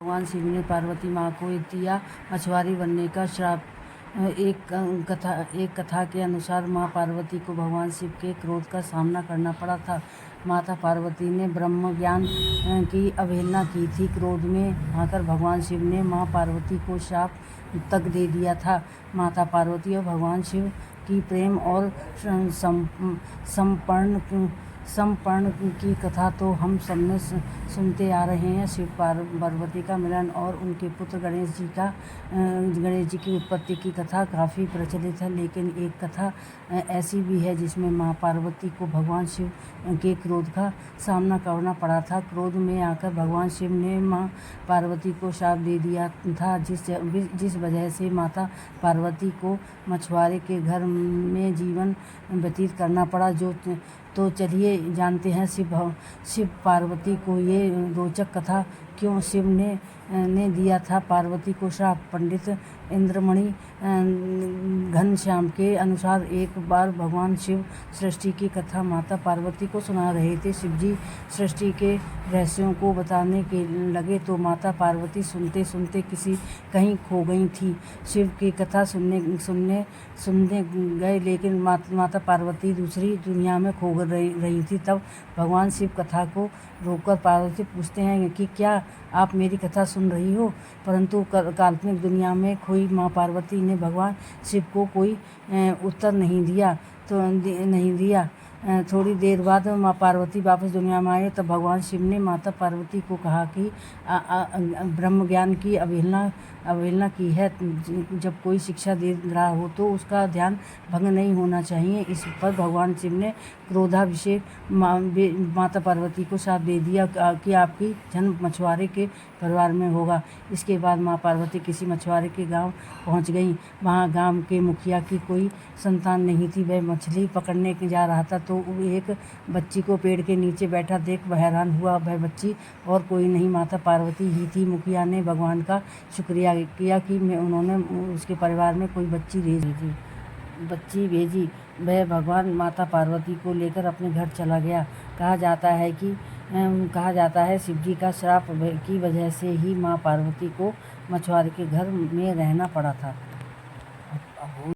भगवान शिव ने पार्वती माँ को दिया मछुआरी बनने का श्राप। एक कथा के अनुसार माँ पार्वती को भगवान शिव के क्रोध का सामना करना पड़ा था। माता पार्वती ने ब्रह्म ज्ञान की अवहेलना की थी। क्रोध में आकर भगवान शिव ने माँ पार्वती को श्राप तक दे दिया था। माता पार्वती और भगवान शिव की प्रेम और समर्पण की कथा तो हम सबने सुनते आ रहे हैं। शिव पार्वती का मिलन और उनके पुत्र गणेश जी की उत्पत्ति की कथा काफ़ी प्रचलित है, लेकिन एक कथा ऐसी भी है जिसमें माँ पार्वती को भगवान शिव के क्रोध का सामना करना पड़ा था। क्रोध में आकर भगवान शिव ने माँ पार्वती को श्राप दे दिया था, जिस वजह से माता पार्वती को मछुआरे के घर में जीवन व्यतीत करना पड़ा। तो चलिए जानते हैं शिव पार्वती को ये रोचक कथा क्यों शिव ने दिया था पार्वती को श्राप। पंडित इंद्रमणि घनश्याम के अनुसार एक बार भगवान शिव सृष्टि की कथा माता पार्वती को सुना रहे थे। शिव जी सृष्टि के रहस्यों को बताने के लगे तो माता पार्वती सुनते सुनते कहीं खो गई थी। शिव की कथा सुनने गए, लेकिन माता पार्वती दूसरी दुनिया में खो रही थी। तब भगवान शिव कथा को रोककर पार्वती पूछते हैं कि क्या आप मेरी कथा सुन रही हो? परंतु काल्पनिक दुनिया में खोई माँ पार्वती ने भगवान शिव को कोई उत्तर नहीं दिया। थोड़ी देर बाद माँ पार्वती वापस दुनिया में आए, तब भगवान शिव ने माता पार्वती को कहा कि ब्रह्म ज्ञान की अवहेलना की है। जब कोई शिक्षा दे रहा हो तो उसका ध्यान भंग नहीं होना चाहिए। इस पर भगवान शिव ने क्रोधाभिषेक माता पार्वती को श्राप दे दिया कि आपकी जन्म मछुआरे के परिवार में होगा। इसके बाद माँ पार्वती किसी मछुआरे के गांव पहुंच गईं। वहां गांव के मुखिया की कोई संतान नहीं थी। वह मछली पकड़ने जा रहा था तो एक बच्ची को पेड़ के नीचे बैठा देख वह हैरान हुआ। वह बच्ची और कोई नहीं माता पार्वती ही थी। मुखिया ने भगवान का शुक्रिया किया कि उन्होंने उसके परिवार में कोई बच्ची भेजी। वह भगवान माता पार्वती को लेकर अपने घर चला गया। कहा जाता है शिव जी का श्राप की वजह से ही माँ पार्वती को मछुआरे के घर में रहना पड़ा था।